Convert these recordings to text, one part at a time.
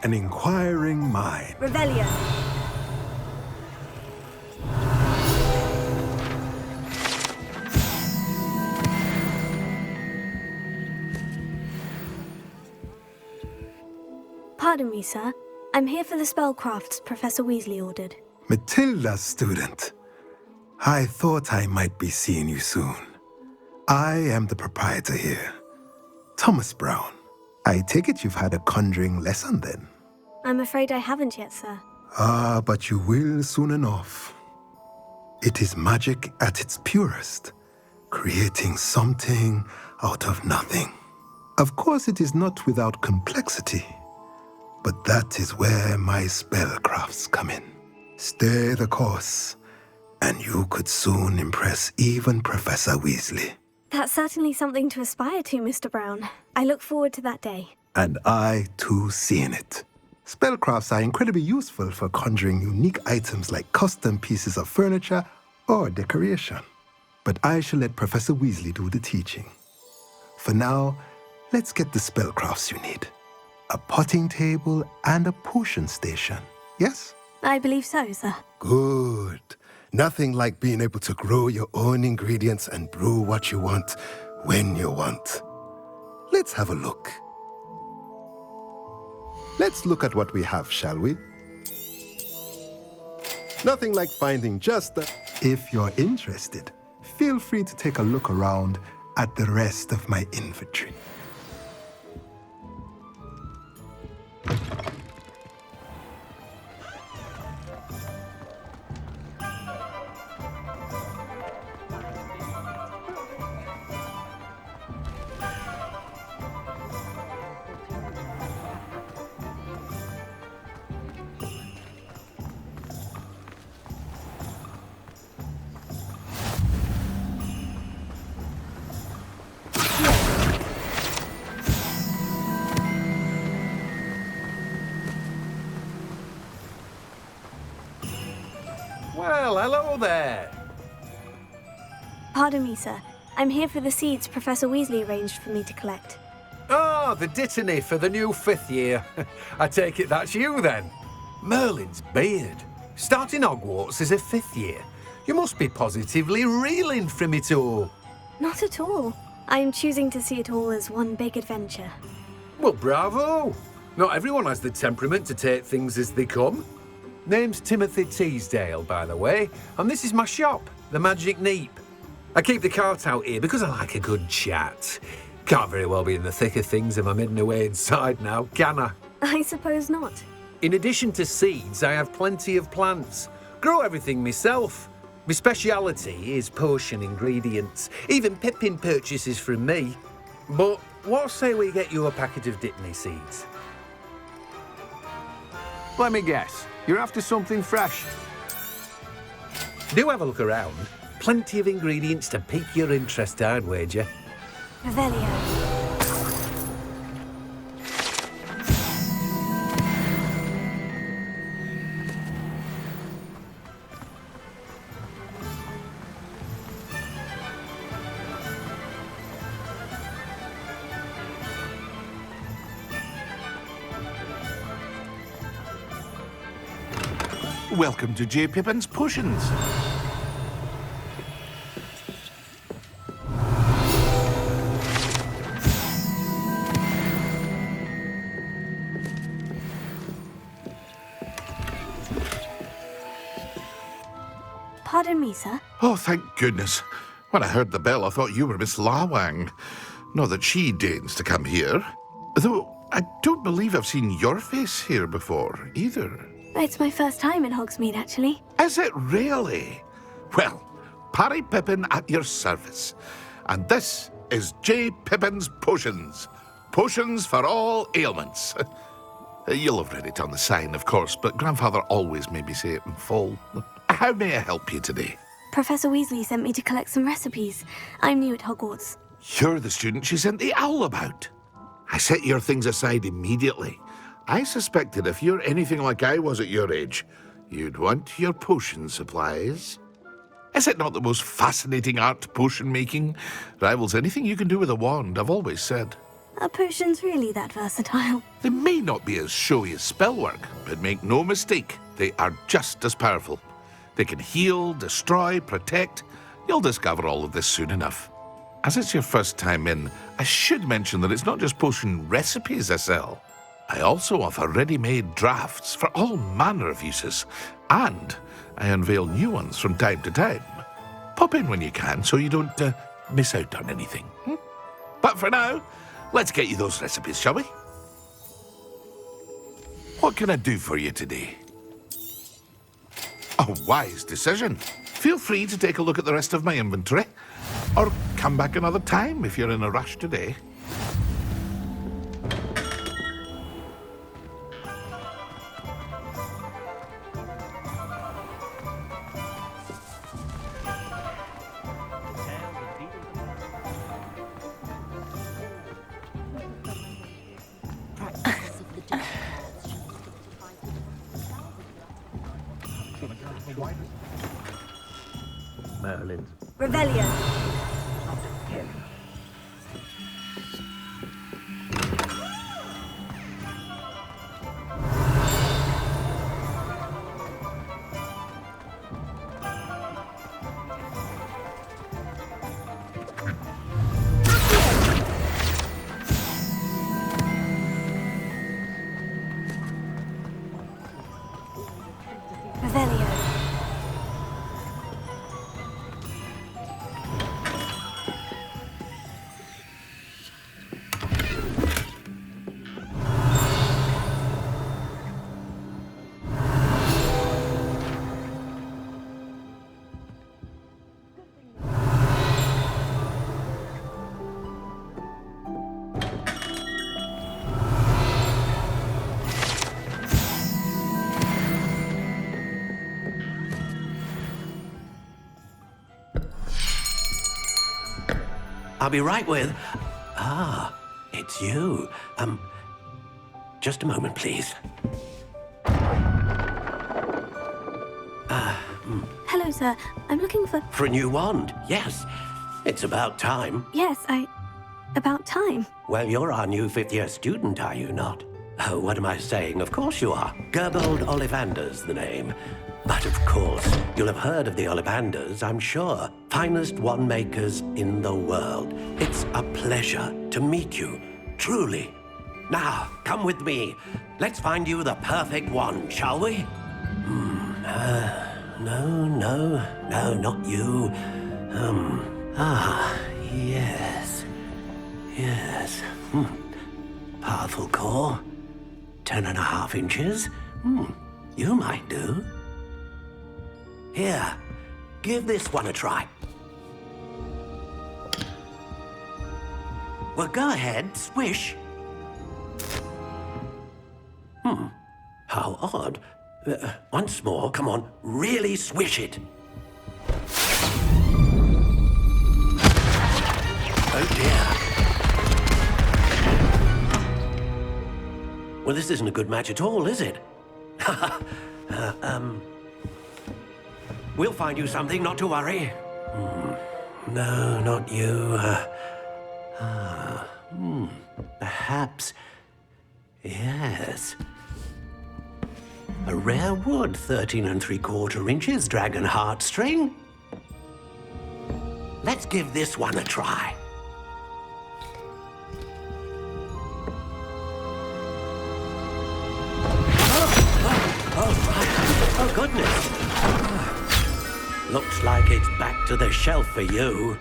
an inquiring mind. Revelio. Pardon me, sir. I'm here for the spellcrafts Professor Weasley ordered. Matilda's student. I thought I might be seeing you soon. I am the proprietor here, Thomas Brown. I take it you've had a conjuring lesson then? I'm afraid I haven't yet, sir. Ah, but you will soon enough. It is magic at its purest, creating something out of nothing. Of course, it is not without complexity, but that is where my spellcrafts come in. Stay the course, and you could soon impress even Professor Weasley. That's certainly something to aspire to, Mr. Brown. I look forward to that day. And I, too, seeing it. Spellcrafts are incredibly useful for conjuring unique items like custom pieces of furniture or decoration. But I shall let Professor Weasley do the teaching. For now, let's get the spellcrafts you need. A potting table and a potion station, yes? I believe so, sir. Good. Nothing like being able to grow your own ingredients and brew what you want, when you want. Let's have a look. Let's look at what we have, shall we? Nothing like finding just the... If you're interested, feel free to take a look around at the rest of my inventory. Well, hello there. Pardon me, sir. I'm here for the seeds Professor Weasley arranged for me to collect. Oh, the dittany for the new 5th year. I take it that's you then. Merlin's beard. Starting Hogwarts as a 5th year. You must be positively reeling from it all. Not at all. I am choosing to see it all as one big adventure. Well, bravo. Not everyone has the temperament to take things as they come. Name's Timothy Teasdale, by the way, and this is my shop, the Magic Neep. I keep the cart out here because I like a good chat. Can't very well be in the thick of things if I'm hidden away inside now, can I? I suppose not. In addition to seeds, I have plenty of plants. Grow everything myself. My speciality is potion ingredients. Even Pippin purchases from me. But what say we get you a packet of Dittany seeds? Let me guess. You're after something fresh. Do have a look around. Plenty of ingredients to pique your interest, I'd wager. Revelio. Welcome to J. Pippin's Potions. Pardon me, sir. Oh, thank goodness. When I heard the bell, I thought you were Miss Lawang. Not that she deigns to come here. Though I don't believe I've seen your face here before, either. It's my first time in Hogsmeade, actually. Is it really? Well, Parry Pippin at your service. And this is J. Pippin's Potions. Potions for all ailments. You'll have read it on the sign, of course, but Grandfather always made me say it in full. How may I help you today? Professor Weasley sent me to collect some recipes. I'm new at Hogwarts. You're the student she sent the owl about. I set your things aside immediately. I suspected if you're anything like I was at your age, you'd want your potion supplies. Is it not the most fascinating art, potion making? Rivals anything you can do with a wand, I've always said. Are potions really that versatile? They may not be as showy as spellwork, but make no mistake, they are just as powerful. They can heal, destroy, protect. You'll discover all of this soon enough. As it's your first time in, I should mention that it's not just potion recipes I sell. I also offer ready-made drafts for all manner of uses, and I unveil new ones from time to time. Pop in when you can so you don't miss out on anything. But for now, let's get you those recipes, shall we? What can I do for you today? A wise decision. Feel free to take a look at the rest of my inventory, or come back another time if you're in a rush today. Merlin's. Revelio. Revelio. I'll be right with... Ah, it's you. Just a moment, please. Hello, sir. I'm looking for... For a new wand, yes. It's about time. Yes, about time. Well, you're our new fifth-year student, are you not? Oh, what am I saying? Of course you are. Gerbold Ollivander's the name. But of course, you'll have heard of the Ollivanders, I'm sure. Finest wand makers in the world. It's a pleasure to meet you, truly. Now, come with me. Let's find you the perfect wand, shall we? No, not you. Yes. Powerful core. 10.5 inches. You might do. Here, give this one a try. Well, go ahead, swish. How odd. Once more, come on, really swish it. Oh dear. Well, this isn't a good match at all, is it? We'll find you something, not to worry. No, not you. Perhaps. Yes. A rare wood, 13 3/4 inches, dragon heartstring. Let's give this one a try. Oh, goodness. Looks like it's back to the shelf for you.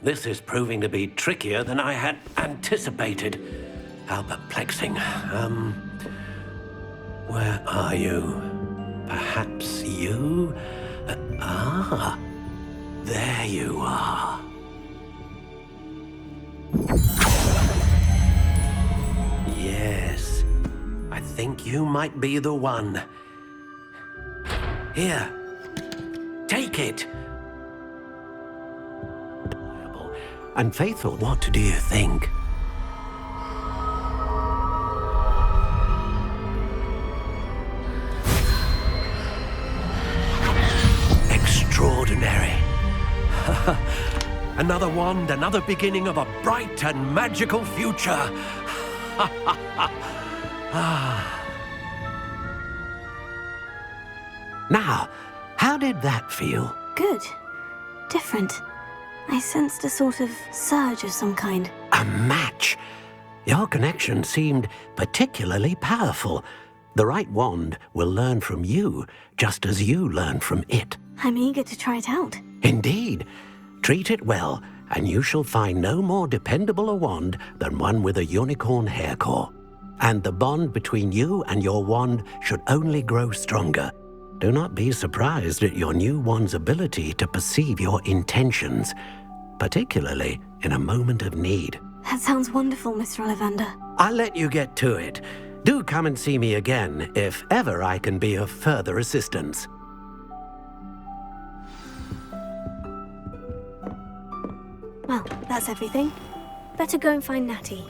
This is proving to be trickier than I had anticipated. How perplexing. Where are you? Perhaps you? There you are. Yes, I think you might be the one. Here, take it. And faithful, what do you think? Extraordinary. Another wand, another beginning of a bright and magical future. Now, how did that feel? Good. Different. I sensed a sort of surge of some kind. A match. Your connection seemed particularly powerful. The right wand will learn from you, just as you learn from it. I'm eager to try it out. Indeed. Treat it well, and you shall find no more dependable a wand than one with a unicorn hair core. And the bond between you and your wand should only grow stronger. Do not be surprised at your new wand's ability to perceive your intentions, particularly in a moment of need. That sounds wonderful, Mr. Ollivander. I'll let you get to it. Do come and see me again if ever I can be of further assistance. Well, that's everything. Better go and find Natty.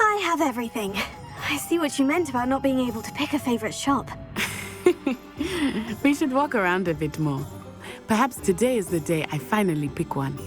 I have everything. I see what you meant about not being able to pick a favorite shop. We should walk around a bit more. Perhaps today is the day I finally pick one.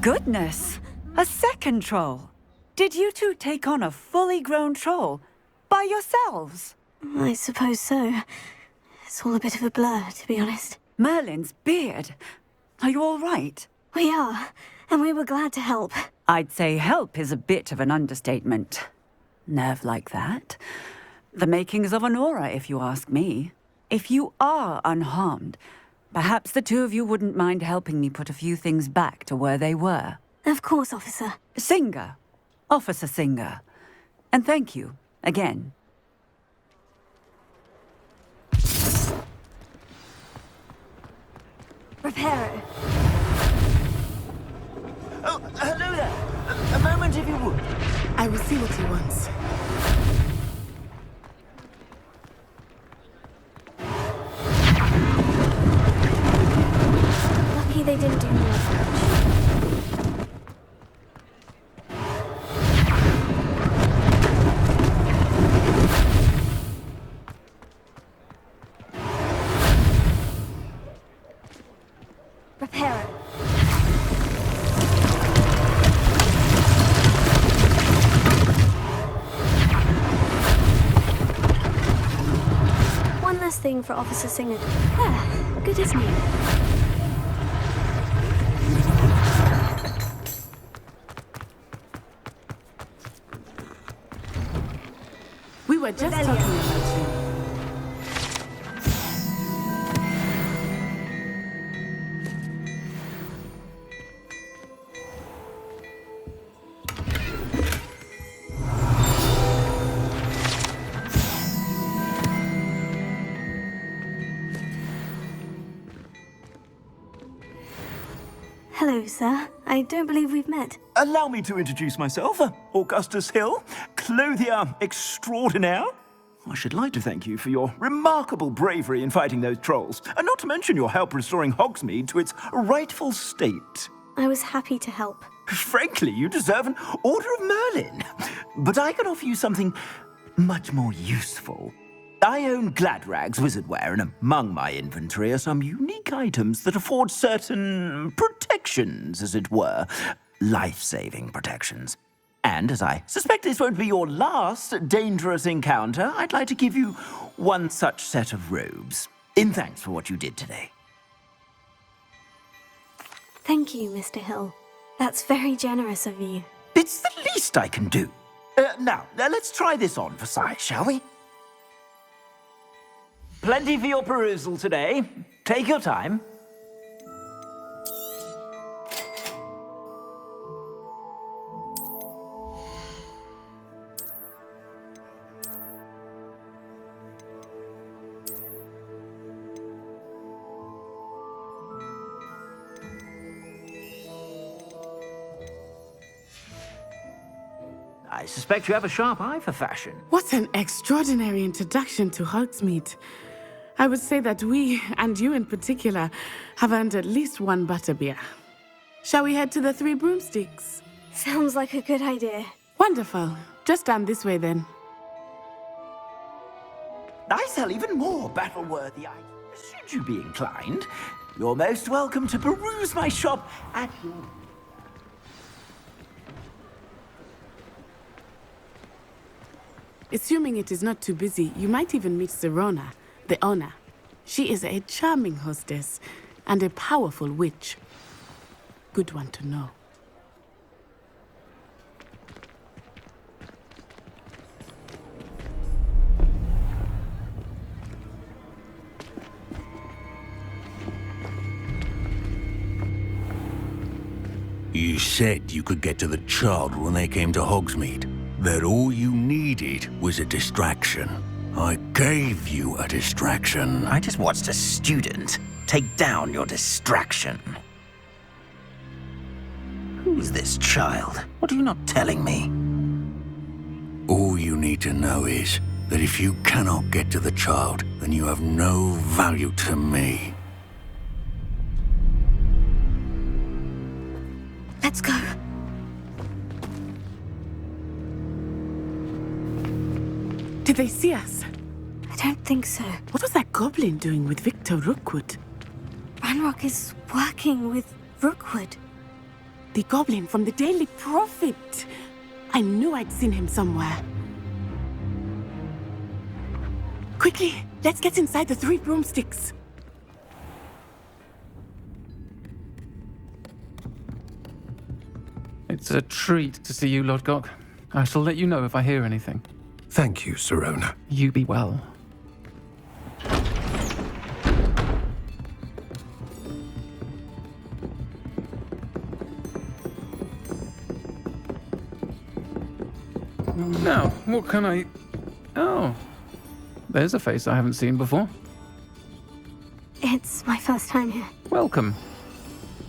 Goodness! A second troll! Did you two take on a fully grown troll by yourselves? I suppose so. It's all a bit of a blur, to be honest. Merlin's beard. Are you all right? We are, and we were glad to help. I'd say help is a bit of an understatement. Nerve like that. The makings of an aura, if you ask me. If you are unharmed, perhaps the two of you wouldn't mind helping me put a few things back to where they were. Of course, officer. Singer. Officer Singer. And thank you, again. Reparo. Oh, hello there. A moment, if you would. I will see what he wants. Lucky they didn't do more damage. Repair it. One less thing for Officer Singer. There, good as new. We were just talking about you. Hello, sir. I don't believe we've met. Allow me to introduce myself, Augustus Hill, clothier extraordinaire. I should like to thank you for your remarkable bravery in fighting those trolls, and not to mention your help restoring Hogsmeade to its rightful state. I was happy to help. Frankly, you deserve an Order of Merlin. But I can offer you something much more useful. I own Gladrag's wizardware, and among my inventory are some unique items that afford certain protections, as it were. Life-saving protections. And as I suspect this won't be your last dangerous encounter, I'd like to give you one such set of robes, in thanks for what you did today. Thank you, Mr. Hill. That's very generous of you. It's the least I can do. Now, let's try this on for size, shall we? Plenty for your perusal today. Take your time. I suspect you have a sharp eye for fashion. What an extraordinary introduction to Hogsmeade. I would say that we, and you in particular, have earned at least one butterbeer. Shall we head to the Three Broomsticks? Sounds like a good idea. Wonderful. Just down this way then. I sell even more battle-worthy items. Should you be inclined, you're most welcome to peruse my shop at your... Assuming it is not too busy, you might even meet Serona, the owner. She is a charming hostess and a powerful witch. Good one to know. You said you could get to the child when they came to Hogsmeade. That all you needed was a distraction. I gave you a distraction. I just watched a student take down your distraction. Who's this child? What are you not telling me? All you need to know is that if you cannot get to the child, then you have no value to me. Let's go. Did they see us? I don't think so. What was that goblin doing with Victor Rookwood? Ranrock is working with Rookwood. The goblin from the Daily Prophet. I knew I'd seen him somewhere. Quickly, let's get inside the Three Broomsticks. It's a treat to see you, Lodgok. I shall let you know if I hear anything. Thank you, Serona. You be well. Now, what can I... Oh, there's a face I haven't seen before. It's my first time here. Welcome.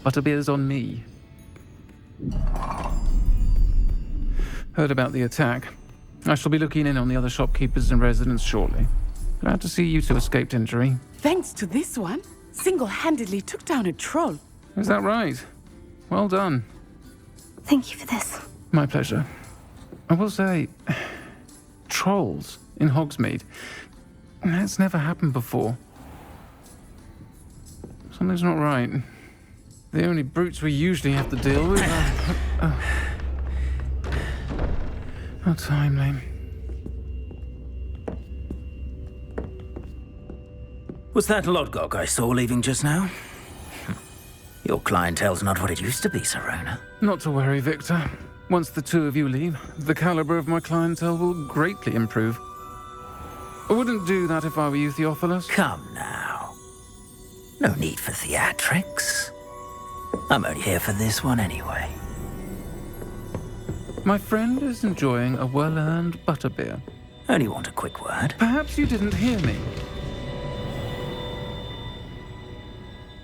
Butterbeer's on me. Heard about the attack. I shall be looking in on the other shopkeepers and residents shortly. Glad to see you two escaped injury. Thanks to this one, single-handedly took down a troll. Is that right? Well done. Thank you for this. My pleasure. I will say, trolls in Hogsmeade. That's never happened before. Something's not right. The only brutes we usually have to deal with are... How timely. Was that Lodgok I saw leaving just now? Your clientele's not what it used to be, Serona. Not to worry, Victor. Once the two of you leave, the caliber of my clientele will greatly improve. I wouldn't do that if I were you, Theophilus. Come now. No need for theatrics. I'm only here for this one anyway. My friend is enjoying a well-earned butterbeer. Only want a quick word. Perhaps you didn't hear me.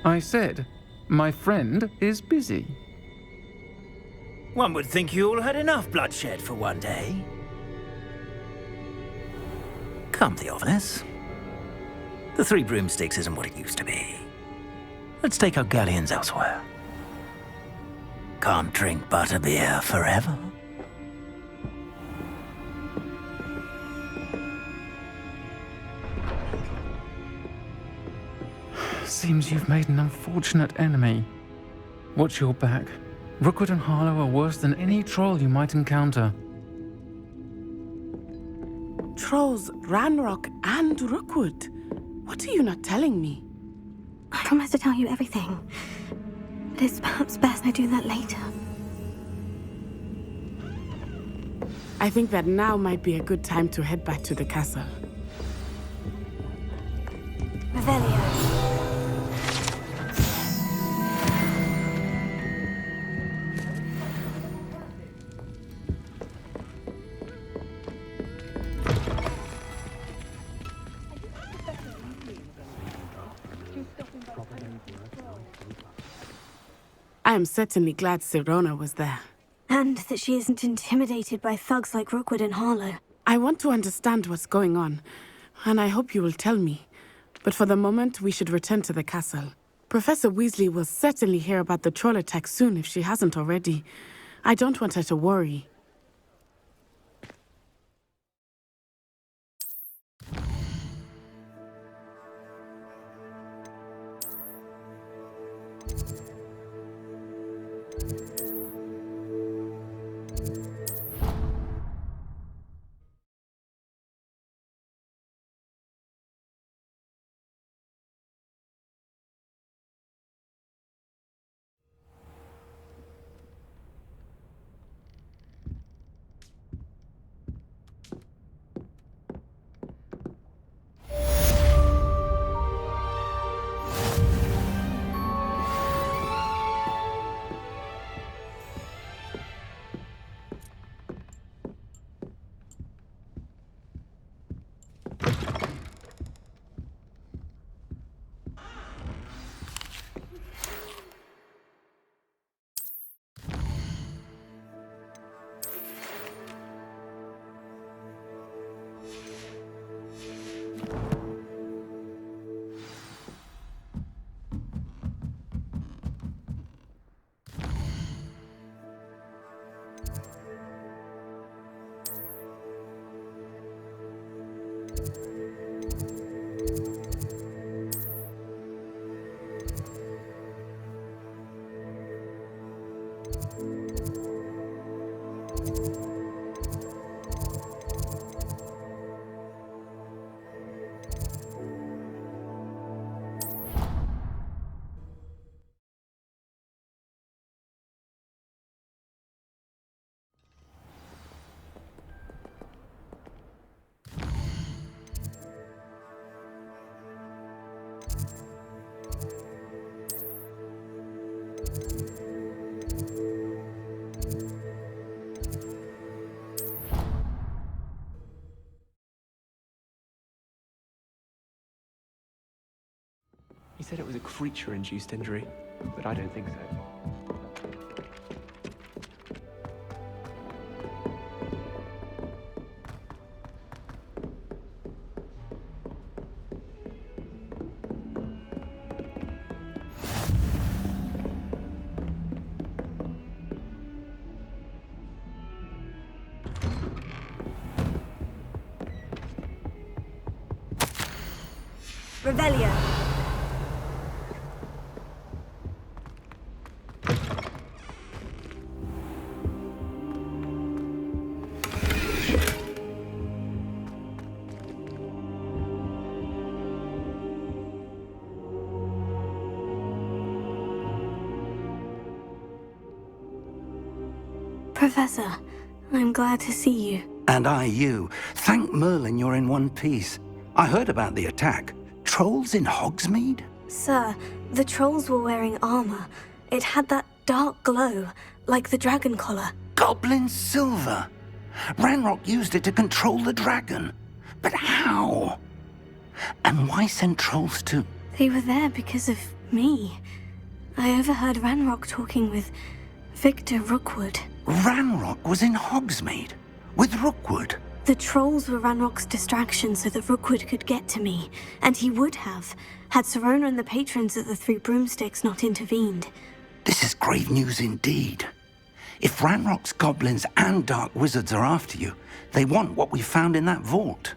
I said, my friend is busy. One would think you all had enough bloodshed for one day. Come, Theophilus. The Three Broomsticks isn't what it used to be. Let's take our galleons elsewhere. Can't drink butterbeer forever. Seems you've made an unfortunate enemy. Watch your back. Rookwood and Harlow are worse than any troll you might encounter. Trolls, Ranrock, and Rookwood. What are you not telling me? I promise to tell you everything. But it's perhaps best I do that later. I think that now might be a good time to head back to the castle. Revelio. I am certainly glad Serona was there. And that she isn't intimidated by thugs like Rookwood and Harlow. I want to understand what's going on, and I hope you will tell me. But for the moment, we should return to the castle. Professor Weasley will certainly hear about the troll attack soon if she hasn't already. I don't want her to worry. He said it was a creature-induced injury, but I don't think so. Revelio. Professor, I'm glad to see you. And I you. Thank Merlin you're in one piece. I heard about the attack. Trolls in Hogsmeade? Sir, the trolls were wearing armor. It had that dark glow, like the dragon collar. Goblin silver. Ranrock used it to control the dragon. But how? And why send trolls to... They were there because of me. I overheard Ranrock talking with Victor Rookwood. Ranrock was in Hogsmeade with Rookwood. The trolls were Ranrock's distraction so that Rookwood could get to me, and he would have, had Serona and the patrons of the Three Broomsticks not intervened. This is grave news indeed. If Ranrock's goblins and dark wizards are after you, they want what we found in that vault.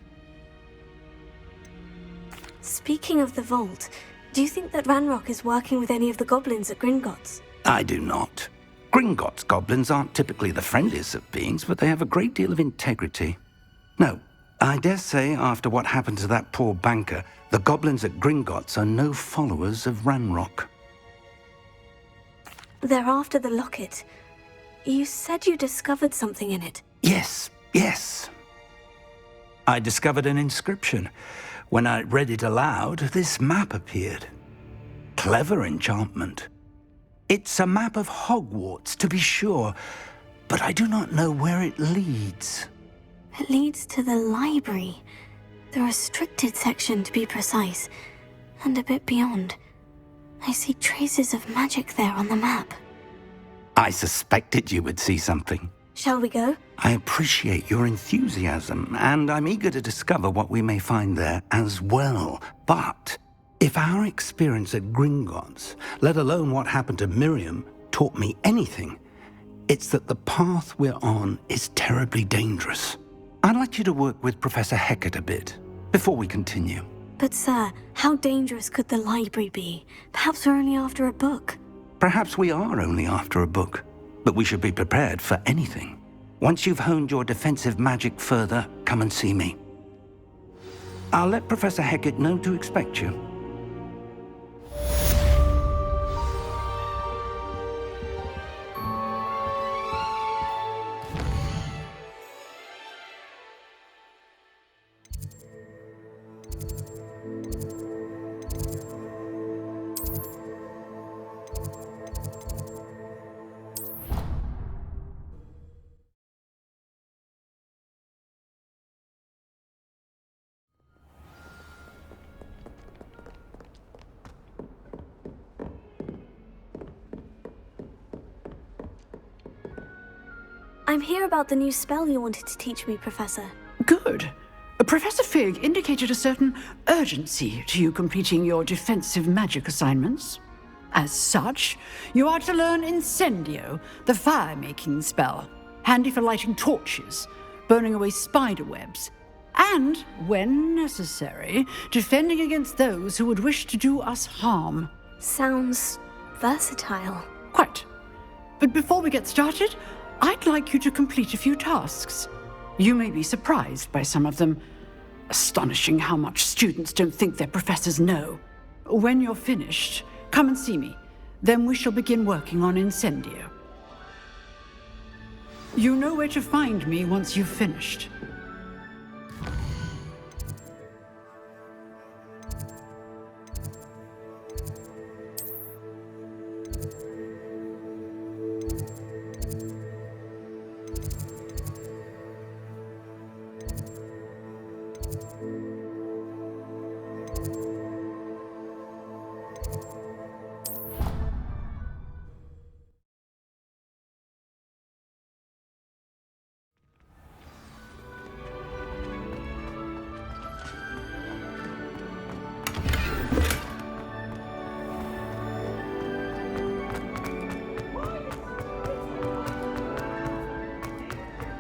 Speaking of the vault, do you think that Ranrock is working with any of the goblins at Gringotts? I do not. Gringotts goblins aren't typically the friendliest of beings, but they have a great deal of integrity. No, I dare say after what happened to that poor banker, the goblins at Gringotts are no followers of Ranrock. They're after the locket. You said you discovered something in it. Yes. I discovered an inscription. When I read it aloud, this map appeared. Clever enchantment. It's a map of Hogwarts, to be sure, but I do not know where it leads. It leads to the library. The restricted section, to be precise, and a bit beyond. I see traces of magic there on the map. I suspected you would see something. Shall we go? I appreciate your enthusiasm, and I'm eager to discover what we may find there as well. But if our experience at Gringotts, let alone what happened to Miriam, taught me anything, it's that the path we're on is terribly dangerous. I'd like you to work with Professor Hecat a bit before we continue. But sir, how dangerous could the library be? Perhaps we're only after a book. Perhaps we are only after a book, but we should be prepared for anything. Once you've honed your defensive magic further, come and see me. I'll let Professor Hecat know to expect you. I'm here about the new spell you wanted to teach me, Professor. Good. Professor Fig indicated a certain urgency to you completing your defensive magic assignments. As such, you are to learn Incendio, the fire-making spell, handy for lighting torches, burning away spider webs, and, when necessary, defending against those who would wish to do us harm. Sounds versatile. Quite. But before we get started, I'd like you to complete a few tasks. You may be surprised by some of them. Astonishing how much students don't think their professors know. When you're finished, come and see me. Then we shall begin working on Incendio. You know where to find me once you've finished.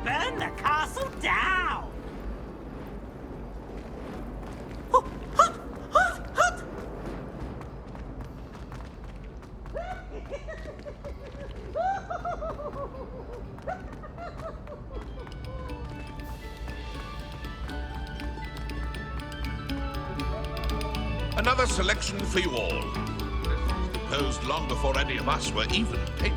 Burn the castle down! Another selection for you all. Composed long before any of us were even painted.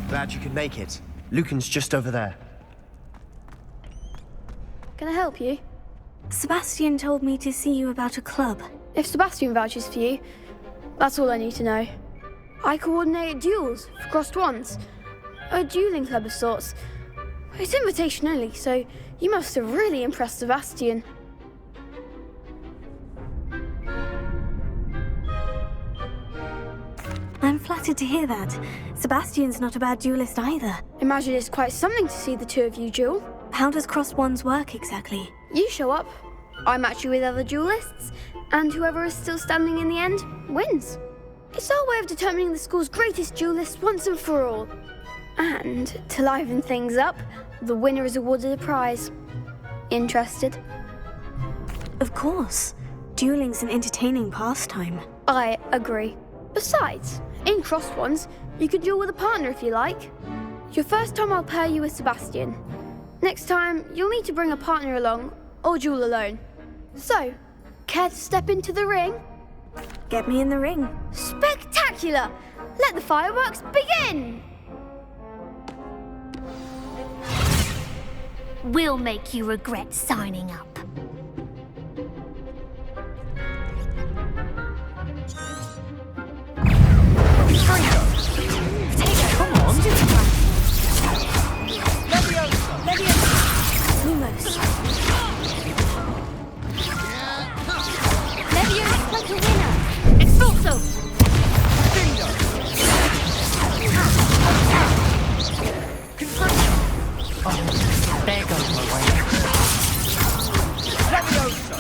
Glad you could make it. Lucan's just over there. Can I help you? Sebastian told me to see you about a club. If Sebastian vouches for you, that's all I need to know. I coordinate duels for crossed wands. A dueling club of sorts. It's invitation only, so you must have really impressed Sebastian. I'm flattered to hear that. Sebastian's not a bad duelist either. Imagine it's quite something to see the two of you duel. How does crossed wands work exactly? You show up, I match you with other duelists, and whoever is still standing in the end wins. It's our way of determining the school's greatest duelist once and for all. And to liven things up, the winner is awarded a prize. Interested? Of course. Dueling's an entertaining pastime. I agree. Besides, in crossed wands, you could duel with a partner if you like. Your first time I'll pair you with Sebastian. Next time, you'll need to bring a partner along, or duel alone. So, care to step into the ring? Get me in the ring. Spectacular! Let the fireworks begin! We'll make you regret signing up. Come on! Leviosa! Lumos! Leviosa like a winner! Expulso! Oh, there goes my way. Leviosa!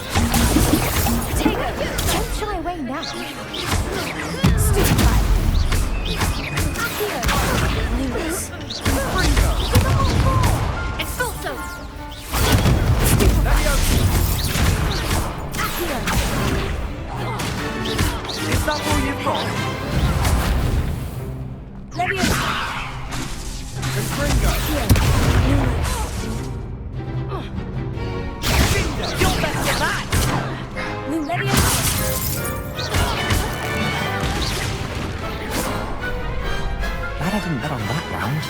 Don't shy away now. Stupid. Lumos! Expulso! Is that all you've got? Leviosa! You're better than that! Glad I didn't bet on that round.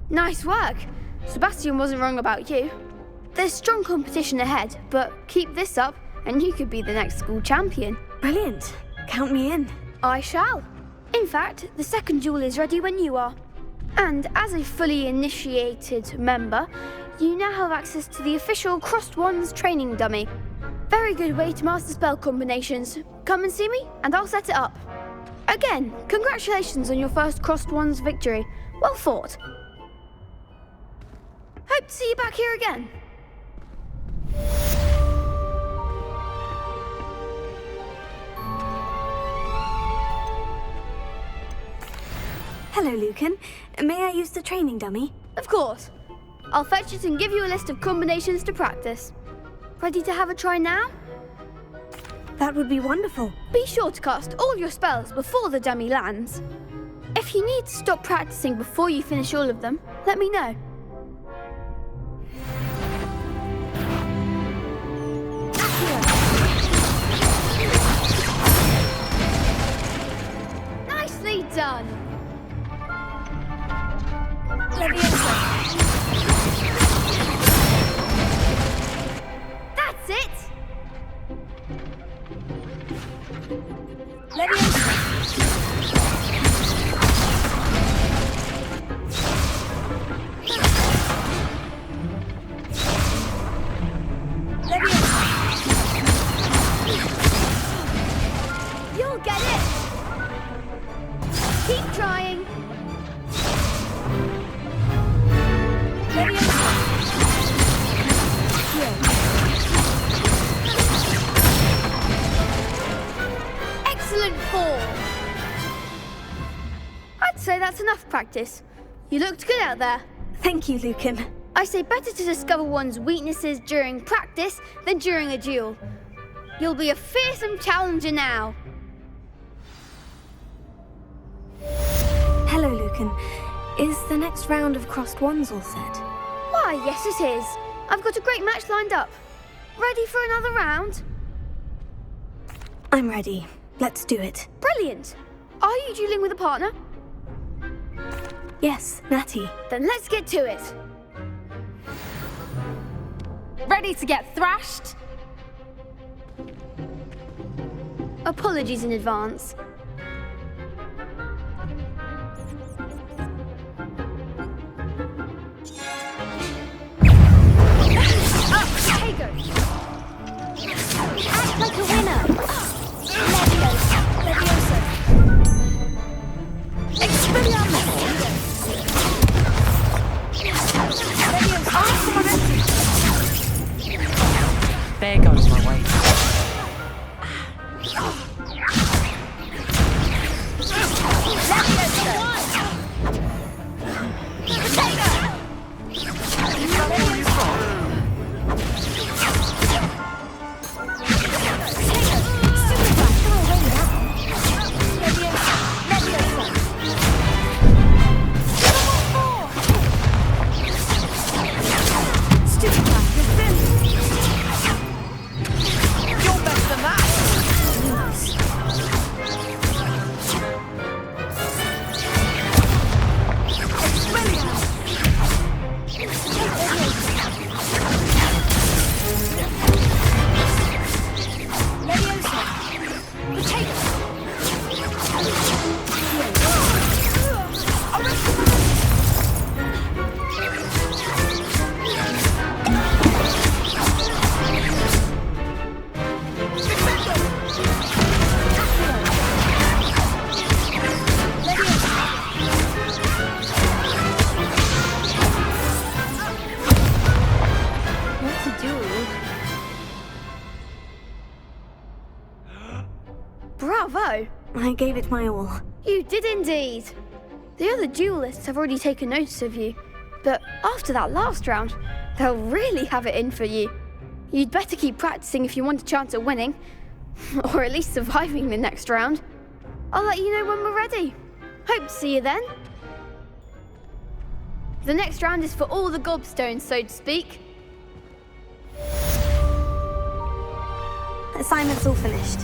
Nice work. Sebastian wasn't wrong about you. There's strong competition ahead, but keep this up and you could be the next school champion. Brilliant. Count me in. I shall. In fact, the second duel is ready when you are. And as a fully initiated member, you now have access to the official Crossed Wands training dummy. Very good way to master spell combinations. Come and see me, and I'll set it up. Again, congratulations on your first Crossed Wands victory. Well fought. Hope to see you back here again. Hello, Lucan. May I use the training dummy? Of course. I'll fetch it and give you a list of combinations to practice. Ready to have a try now? That would be wonderful. Be sure to cast all your spells before the dummy lands. If you need to stop practicing before you finish all of them, let me know. Nicely done! That's it! You'll get it! Keep trying! Excellent form! I'd say that's enough practice. You looked good out there. Thank you, Lucan. I say better to discover one's weaknesses during practice than during a duel. You'll be a fearsome challenger now. Hello, Lucan. Is the next round of crossed wands all set? Why, yes it is. I've got a great match lined up. Ready for another round? I'm ready. Let's do it. Brilliant. Are you dueling with a partner? Yes, Natty. Then let's get to it. Ready to get thrashed? Apologies in advance. Here goes. Act like a winner. Leviosa. Leviosa. Expelliarmus. There goes my way. Bravo! I gave it my all. You did indeed. The other duelists have already taken notice of you, but after that last round, they'll really have it in for you. You'd better keep practicing if you want a chance at winning, or at least surviving the next round. I'll let you know when we're ready. Hope to see you then. The next round is for all the gobstones, so to speak. Assignment's all finished.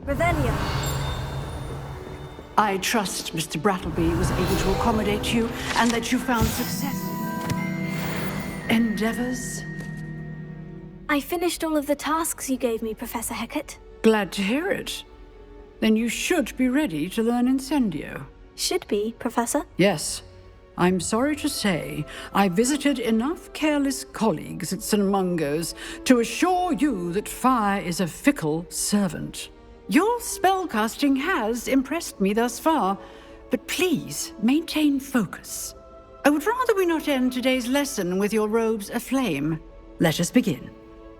Revelio. I trust Mr. Brattleby was able to accommodate you and that you found success. Endeavors? I finished all of the tasks you gave me, Professor Hecat. Glad to hear it. Then you should be ready to learn Incendio. Should be, Professor. Yes. I'm sorry to say, I visited enough careless colleagues at St. Mungo's to assure you that fire is a fickle servant. Your spellcasting has impressed me thus far, but please maintain focus. I would rather we not end today's lesson with your robes aflame. Let us begin.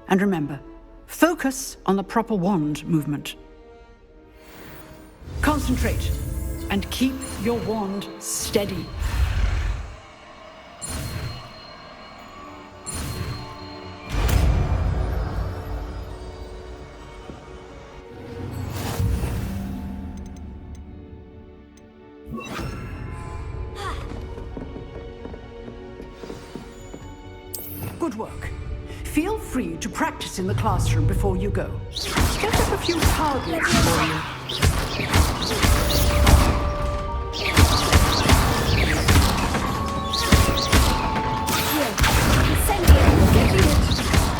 And remember, focus on the proper wand movement. Concentrate and keep your wand steady. Good work. Feel free to practice in the classroom before you go. Get up a few targets for you. Get it.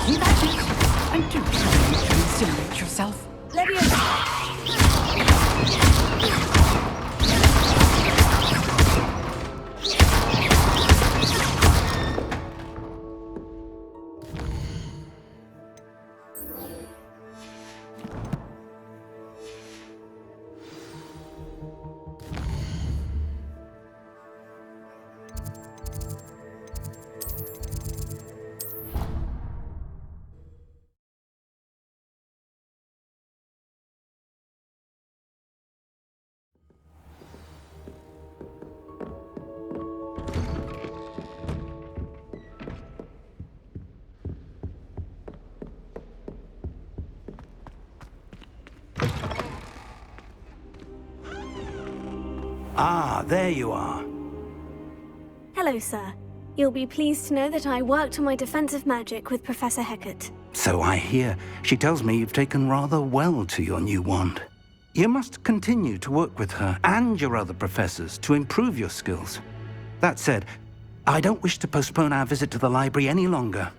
Keep at it. And do try to incinerate yourself. Ah, there you are. Hello, sir. You'll be pleased to know that I worked on my defensive magic with Professor Heckert. So I hear. She tells me you've taken rather well to your new wand. You must continue to work with her and your other professors to improve your skills. That said, I don't wish to postpone our visit to the library any longer.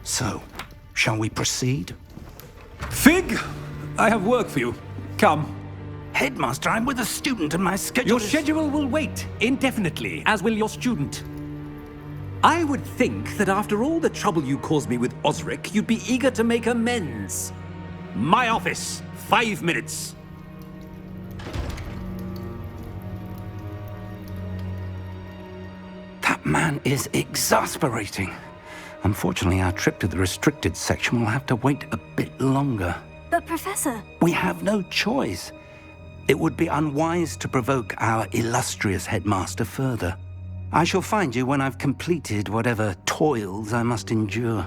So, shall we proceed? Fig! I have work for you. Come. Headmaster, I'm with a student and my schedule Your schedule will wait indefinitely, as will your student. I would think that after all the trouble you caused me with Osric, you'd be eager to make amends. My office, 5 minutes. That man is exasperating. Unfortunately, our trip to the restricted section will have to wait a bit longer. But, Professor... We have no choice. It would be unwise to provoke our illustrious headmaster further. I shall find you when I've completed whatever toils I must endure.